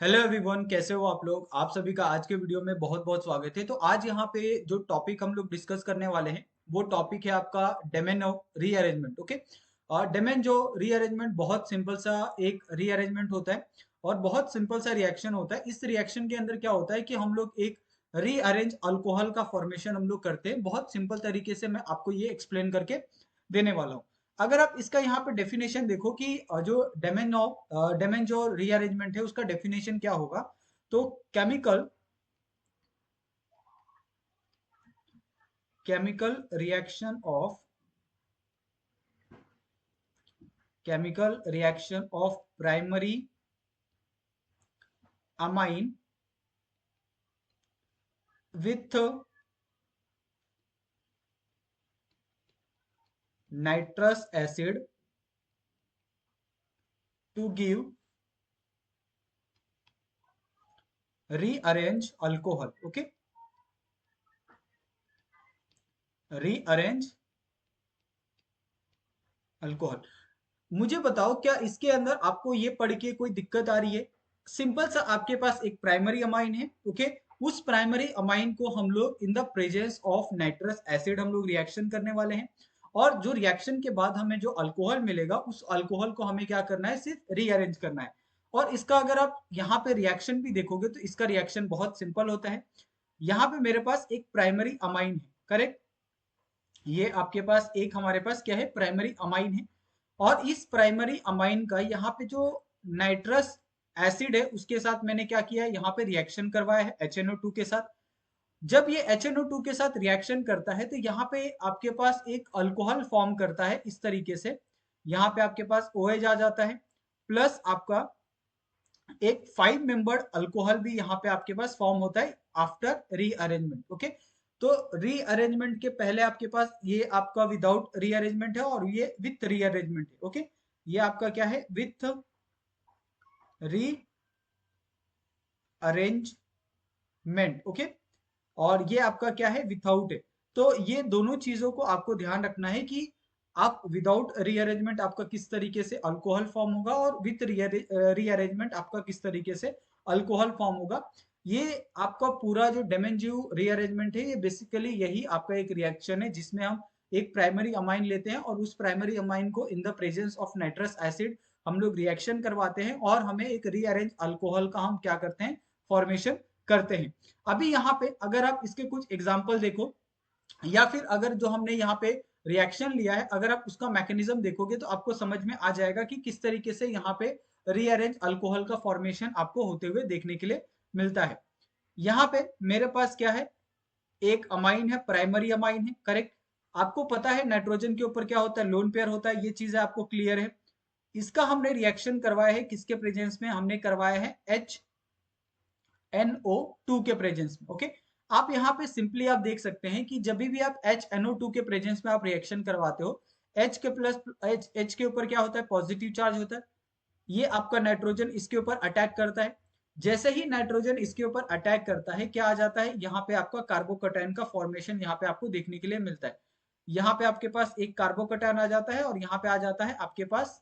Hello everyone, कैसे हो आप लोग। आप सभी का आज के वीडियो में बहुत बहुत स्वागत है। तो आज यहाँ पे जो टॉपिक हम लोग डिस्कस करने वाले हैं वो टॉपिक है आपका डेमेन ऑफ रीअरेंजमेंट। ओके। और डेमेन जो रीअरेंजमेंट बहुत सिंपल सा एक रीअरेंजमेंट होता है और बहुत सिंपल सा रिएक्शन होता है। इस रिएक्शन के अंदर क्या होता है कि हम लोग एक रीअरेंज अल्कोहल का फॉर्मेशन हम लोग करते हैं। बहुत सिंपल तरीके से मैं आपको ये एक्सप्लेन करके देने वाला हूँ। अगर आप इसका यहाँ पे डेफिनेशन देखो कि जो डेमेन जो रीअरेंजमेंट है उसका डेफिनेशन क्या होगा। तो chemical chemical reaction of chemical reaction of primary amine with nitrous acid to give rearrange alcohol. Okay, rearrange alcohol. मुझे बताओ, क्या इसके अंदर आपको ये पढ़ के कोई दिक्कत आ रही है। सिंपल सा आपके पास एक प्राइमरी अमाइन है। ओके, उस प्राइमरी अमाइन को हम लोग in the presence of nitrous acid हम लोग रिएक्शन करने वाले हैं। और जो रिएक्शन के बाद हमें जो अल्कोहल मिलेगा उस अल्कोहल को हमें क्या करना है, सिर्फ रीअरेंज करना है। और इसका अगर आप यहाँ पे रिएक्शन भी देखोगे तो इसका रिएक्शन बहुत सिंपल होता है। यहाँ पे मेरे पास एक प्राइमरी अमाइन है, करेक्ट। ये आपके पास एक हमारे पास क्या है, प्राइमरी अमाइन है। और इस प्राइमरी अमाइन का यहाँ पे जो नाइट्रस एसिड है उसके साथ मैंने क्या किया है, यहाँ पे रिएक्शन करवाया है HNO2 के साथ। जब ये HNO2 के साथ रिएक्शन करता है तो यहाँ पे आपके पास एक अल्कोहल फॉर्म करता है इस तरीके से। यहाँ पे आपके पास OH आ जाता है, प्लस आपका एक 5 मेंबर्ड अल्कोहल भी यहाँ पे आपके पास फॉर्म होता है आफ्टर रीअरेंजमेंट। ओके, तो रीअरेंजमेंट के पहले आपके पास ये आपका विदाउट रीअरेंजमेंट है और ये विथ रीअरेंजमेंट है। ओके, ये आपका क्या है, विथ रीअरेंजमेंट। ओके, और ये आपका क्या है, विथआउट है। तो ये दोनों चीजों को आपको ध्यान रखना है कि आप विदाउट रीअरेंजमेंट आपका किस तरीके से अल्कोहल फॉर्म होगा और विथ रीअरेंजमेंट आपका किस तरीके से अल्कोहल फॉर्म होगा। ये आपका पूरा जो डेमेंजिव रीअरेंजमेंट है ये बेसिकली यही आपका एक रिएक्शन है जिसमें हम एक प्राइमरी अमाइन लेते हैं और उस प्राइमरी अमाइन को in the presence of nitrous acid हम लोग रिएक्शन करवाते हैं और हमें एक रीअरेंज अल्कोहल का हम क्या करते हैं, फॉर्मेशन करते हैं। अभी यहाँ पे अगर आप इसके कुछ एग्जाम्पल देखो या फिर अगर जो हमने यहाँ पे रिएक्शन लिया है अगर आप उसका मैकेनिज्म देखोगे तो आपको समझ में आ जाएगा कि किस तरीके से यहाँ पे रीअरेंज अल्कोहल का फॉर्मेशन आपको होते हुए देखने के लिए मिलता है। यहाँ पे मेरे पास क्या है, एक अमाइन है, प्राइमरी अमाइन है, करेक्ट। आपको पता है नाइट्रोजन के ऊपर क्या होता है, लोन पेयर होता है, ये चीजें आपको क्लियर है। इसका हमने रिएक्शन करवाया है किसके प्रेजेंस में, हमने करवाया है HNO2 के प्रेजेंस में। ओके, आप यहाँ पे सिंपली आप देख सकते हैं कि जब भी आप HNO2 के प्रेजेंस में आप रिएक्शन करवाते हो, H के प्लस H के ऊपर क्या होता है, पॉजिटिव चार्ज होता है। ये आपका नाइट्रोजन इसके ऊपर अटैक करता है। जैसे ही नाइट्रोजन इसके ऊपर अटैक करता है क्या आ जाता है, यहाँ पे आपका कार्बोकैटायन का फॉर्मेशन यहाँ पे आपको देखने के लिए मिलता है। यहाँ पे आपके पास एक कार्बोकैटायन आ जाता है और यहाँ पे आ जाता है आपके पास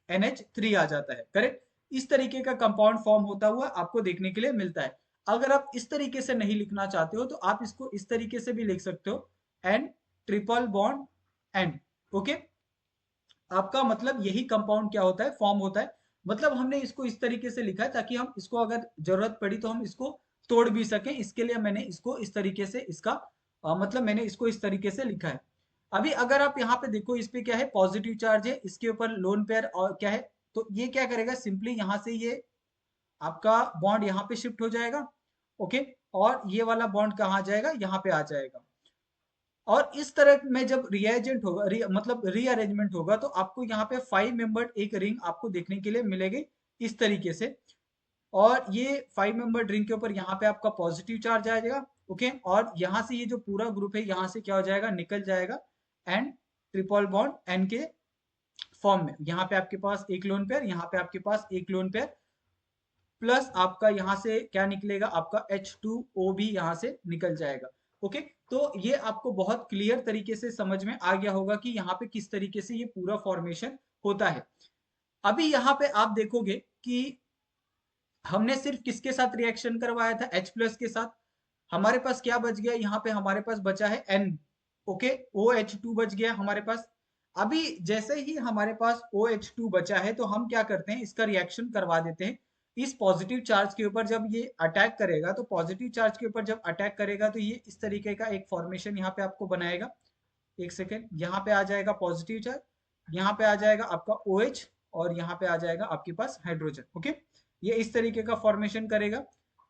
NH3 आ जाता है, करेक्ट। इस तरीके का कंपाउंड फॉर्म होता हुआ आपको देखने के लिए मिलता है। अगर आप इस तरीके से नहीं लिखना चाहते हो तो आप इसको इस तरीके से भी लिख सकते हो, N triple bond N। Okay, आपका मतलब यही कंपाउंड क्या होता है, फॉर्म होता है। मतलब हमने इसको इस तरीके से लिखा है ताकि हम इसको अगर जरूरत पड़ी तो हम इसको तोड़ भी सकें। इसके लिए मैंने इसको इस तरीके से इसका मतलब मैंने इसको इस तरीके से लिखा है। अभी अगर आप यहाँ पे देखो, इस पे क्या है, पॉजिटिव चार्ज है, इसके ऊपर लोन पेयर और क्या है, तो ये क्या करेगा, सिंपली यहाँ से ये आपका बॉन्ड यहाँ पे शिफ्ट हो जाएगा। ओके, और ये वाला बॉन्ड कहाँ जाएगा, यहाँ पे आ जाएगा। और इस तरह में जब रिएजेंट होगा मतलब रीअरेंजमेंट होगा तो आपको यहाँ पे 5 मेंबर्ड एक रिंग आपको देखने के लिए मिलेगी इस तरीके से। और ये 5 मेंबर्ड रिंग के ऊपर यहाँ पे आपका पॉजिटिव चार्ज आ जाएगा। ओके, और यहाँ से ये जो पूरा ग्रुप है यहाँ से क्या हो जाएगा, निकल जाएगा एंड ट्रिपल बॉन्ड एन के फॉर्म में। यहाँ पे आपके पास एक लोन पेयर, यहाँ पे आपके पास एक लोन पेयर, प्लस आपका यहाँ से क्या निकलेगा, आपका H2O भी यहाँ से निकल जाएगा। ओके, तो ये आपको बहुत क्लियर तरीके से समझ में आ गया होगा कि यहाँ पे किस तरीके से ये पूरा फॉर्मेशन होता है। अभी यहाँ पे आप देखोगे कि हमने सिर्फ किसके साथ रिएक्शन करवाया था, H प्लस के साथ। हमारे पास क्या बच गया यहाँ पे, हमारे पास बचा है N। ओके, OH2 बच गया हमारे पास। अभी जैसे ही हमारे पास OH2 बचा है तो हम क्या करते हैं, इसका रिएक्शन करवा देते हैं इस पॉजिटिव चार्ज के ऊपर। जब ये अटैक करेगा तो पॉजिटिव चार्ज के ऊपर जब अटैक करेगा तो ये इस तरीके का एक फॉर्मेशन यहाँ पे आपको बनाएगा। एक सेकेंड, यहाँ पे आ जाएगा पॉजिटिव चार्ज, यहाँ पे आ जाएगा आपका OH, और यहाँ पे आ जाएगा आपके पास हाइड्रोजन। ओके, ये इस तरीके का फॉर्मेशन करेगा।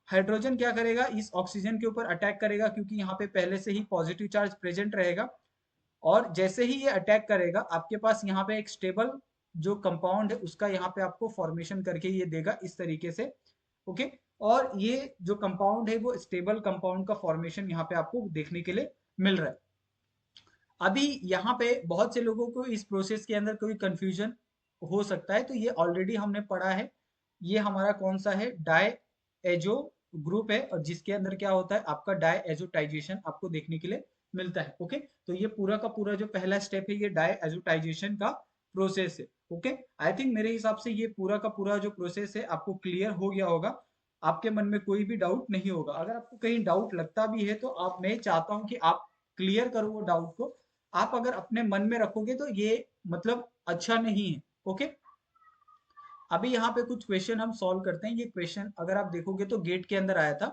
हाइड्रोजन क्या करेगा, इस ऑक्सीजन के ऊपर अटैक करेगा क्योंकि यहाँ पे पहले से ही पॉजिटिव चार्ज प्रेजेंट रहेगा। और जैसे ही ये अटैक करेगा आपके पास यहाँ पे एक स्टेबल जो कंपाउंड है उसका यहाँ पे आपको फॉर्मेशन करके ये देगा इस तरीके से। ओके, और ये जो कंपाउंड है वो स्टेबल कंपाउंड का फॉर्मेशन यहाँ पे आपको देखने के लिए मिल रहा है। अभी यहाँ पे बहुत से लोगों को इस प्रोसेस के अंदर कोई कंफ्यूजन हो सकता है, तो ये ऑलरेडी हमने पढ़ा है। ये हमारा कौन सा है, डाई एजो ग्रुप है, और जिसके अंदर क्या होता है आपका डाई एजोटाइजेशन आपको देखने के लिए मिलता है। ओके, तो ये पूरा का पूरा जो पहला स्टेप है ये डाई एजोटाइजेशन का प्रोसेस है। ओके, आई थिंक मेरे हिसाब से ये पूरा का पूरा जो प्रोसेस है आपको क्लियर हो गया होगा, आपके मन में कोई भी डाउट नहीं होगा। अगर आपको कहीं डाउट लगता भी है तो आप, मैं चाहता हूँ कि आप क्लियर करो वो डाउट को। आप अगर अपने मन में रखोगे तो ये मतलब अच्छा नहीं है। ओके, अभी यहाँ पे कुछ क्वेश्चन हम सॉल्व करते हैं। ये क्वेश्चन अगर आप देखोगे तो गेट के अंदर आया था।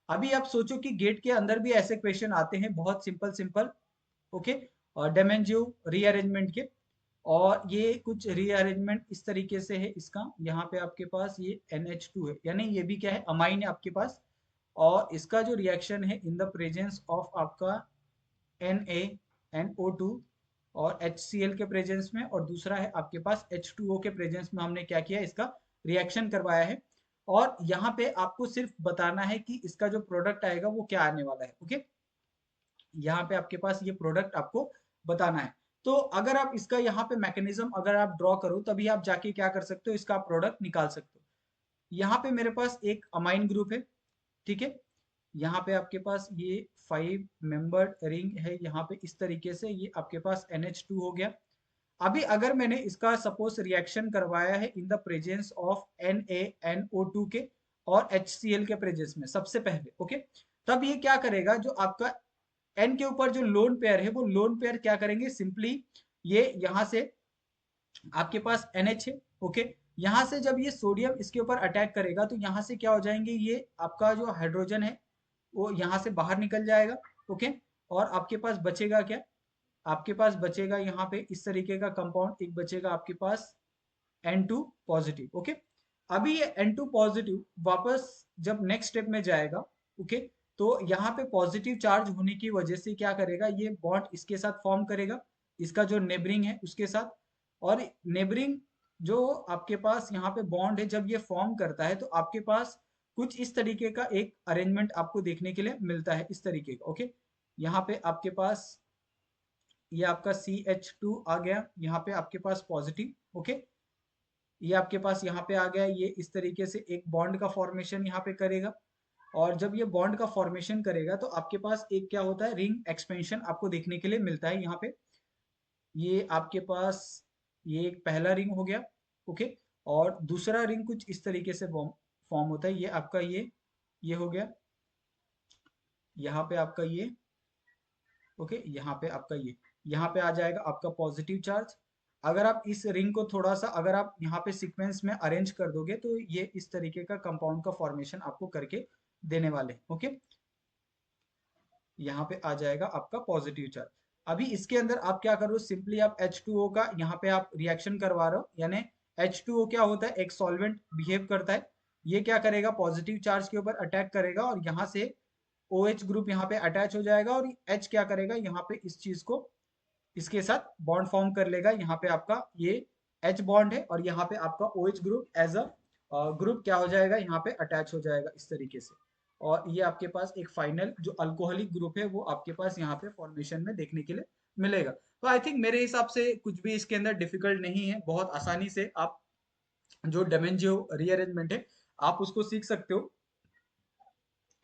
अभी आप सोचो कि गेट के अंदर भी ऐसे क्वेश्चन आते हैं बहुत सिंपल सिंपल। ओके, और डेमेंजियो रीअरेंजमेंट के, और ये कुछ रीअरेंजमेंट इस तरीके से है इसका। यहाँ पे आपके पास ये NH2 है, यानी ये भी क्या है, अमाइन है आपके पास। और इसका जो रिएक्शन है इन द प्रेजेंस ऑफ आपका NaNO2 और HCl के प्रेजेंस में, और दूसरा है आपके पास H2O के प्रेजेंस में हमने क्या किया, इसका रिएक्शन करवाया है। और यहाँ पे आपको सिर्फ बताना है कि इसका जो प्रोडक्ट आएगा वो क्या आने वाला है। ओके, यहाँ पे आपके पास ये प्रोडक्ट आपको बताना है। तो अगर आप इसका यहाँ पे मैकेनिज्म अगर आप ड्रॉ करो तभी आप जाके क्या कर सकते हो, इसका प्रोडक्ट निकाल सकते हो। यहाँ पे मेरे पास एक अमाइन ग्रुप है, ठीक है। यहाँ पे आपके पास ये 5 मेंबर्ड रिंग है, यहाँ पे इस तरीके से ये आपके पास NH2 हो गया। अभी अगर मैंने इसका सपोज रिएक्शन करवाया है in the presence of NaNO2 के और HCl के प्रेजेंस में सबसे पहले। ओके, तब ये क्या करेगा, जो आपका N के ऊपर जो लोन पेयर है वो लोन पेयर क्या करेंगे, सिंपली ये यहाँ से आपके पास NH है। ओके, यहाँ से जब ये सोडियम इसके ऊपर अटैक करेगा तो यहाँ से क्या हो जाएंगे, ये आपका जो हाइड्रोजन है वो यहाँ से बाहर निकल जाएगा। ओके, और आपके पास बचेगा क्या, आपके पास बचेगा यहाँ पे इस तरीके का कंपाउंड, एक बचेगा आपके पास N2 पॉजिटिव। ओके, अभी ये N2 पॉजिटिव वापस जब नेक्स्ट स्टेप में जाएगा, ओके, तो यहाँ पे पॉजिटिव चार्ज होने की वजह से क्या करेगा, ये बॉन्ड इसके साथ फॉर्म करेगा, इसका जो नेबरिंग है उसके साथ। और नेबरिंग जो आपके पास यहाँ पे बॉन्ड है जब ये फॉर्म करता है तो आपके पास कुछ इस तरीके का एक अरेंजमेंट आपको देखने के लिए मिलता है, इस तरीके का। ओके, यहाँ पे आपके पास ये आपका CH2 आ गया, यहाँ पे आपके पास पॉजिटिव। ओके, ये आपके पास यहाँ पे आ गया, ये इस तरीके से एक बॉन्ड का फॉर्मेशन यहाँ पे करेगा। और जब ये बॉन्ड का फॉर्मेशन करेगा तो आपके पास एक क्या होता है, रिंग एक्सपेंशन आपको देखने के लिए मिलता है यहाँ पे। ये आपके पास ये एक पहला रिंग हो गया। ओके, और दूसरा रिंग कुछ इस तरीके से फॉर्म होता है, ये आपका ये हो गया, यहाँ पे आपका ये। ओके, यहाँ पे आपका ये, यहाँ पे आ जाएगा आपका पॉजिटिव चार्ज। अगर आप इस रिंग को थोड़ा सा अगर आप यहाँ पे सीक्वेंस में अरेंज कर दोगे तो ये इस तरीके का कंपाउंड का फॉर्मेशन आपको करके देने वाले हैं। ओके, यहाँ पे आ जाएगा आपका पॉजिटिव चार्ज। अभी इसके अंदर आप क्या करो, सिंपली आप H2O का यहाँ पे आप रिएक्शन करवा रहे हो, यानी H2O क्या होता है, एक सॉल्वेंट बिहेव करता है। ये क्या करेगा, पॉजिटिव चार्ज के ऊपर अटैक करेगा और यहाँ से OH ग्रुप यहाँ पे अटैच हो जाएगा, और H क्या करेगा, यहाँ पे इस चीज को इसके साथ बॉन्ड फॉर्म कर लेगा। यहाँ पे आपका ये H बॉन्ड है और यहाँ पे आपका OH group as a group क्या हो जाएगा, यहाँ पे अटैच हो जाएगा इस तरीके से। और ये आपके पास एक फाइनल जो अल्कोहलिक ग्रुप है वो आपके पास यहाँ पे फॉर्मेशन में देखने के लिए मिलेगा। तो आई थिंक मेरे हिसाब से कुछ भी इसके अंदर डिफिकल्ट नहीं है, बहुत आसानी से आप जो डेमेंजियो रीअरेंजमेंट है आप उसको सीख सकते हो।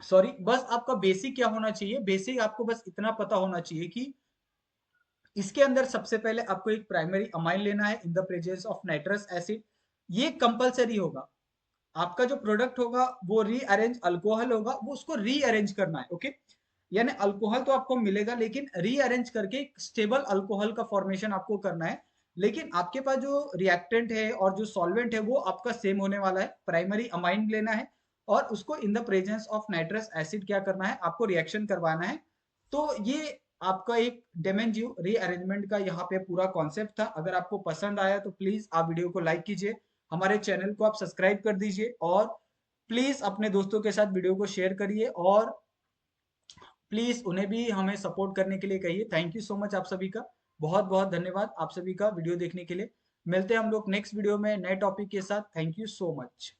सॉरी, बस आपका बेसिक क्या होना चाहिए, बेसिक आपको बस इतना पता होना चाहिए कि इसके अंदर सबसे पहले आपको एक प्राइमरी अमाइन लेना है in the presence of nitrous acid. ये कंपलसरी होगा, आपका जो प्रोडक्ट होगा वो रीअरेंज अल्कोहल होगा, वो उसको रीअरेंज करना है। ओके, यानी अल्कोहल तो आपको मिलेगा लेकिन रीअरेंज करके स्टेबल अल्कोहल का फॉर्मेशन आपको करना है। लेकिन आपके पास जो रिएक्टेंट है और जो सॉल्वेंट है वो आपका सेम होने वाला है। प्राइमरी अमाइन लेना है और उसको in the presence of nitrous acid क्या करना है, आपको रिएक्शन करवाना है। तो ये आपका एक डेमेंजियो रीअरेंजमेंट का यहाँ पे पूरा कॉन्सेप्ट था। अगर आपको पसंद आया तो प्लीज आप वीडियो को लाइक कीजिए, हमारे चैनल को आप सब्सक्राइब कर दीजिए और प्लीज अपने दोस्तों के साथ वीडियो को शेयर करिए और प्लीज उन्हें भी हमें सपोर्ट करने के लिए कहिए। थैंक यू सो मच आप सभी का, बहुत बहुत धन्यवाद आप सभी का वीडियो देखने के लिए। मिलते हैं हम लोग नेक्स्ट वीडियो में नए टॉपिक के साथ। Thank you so much.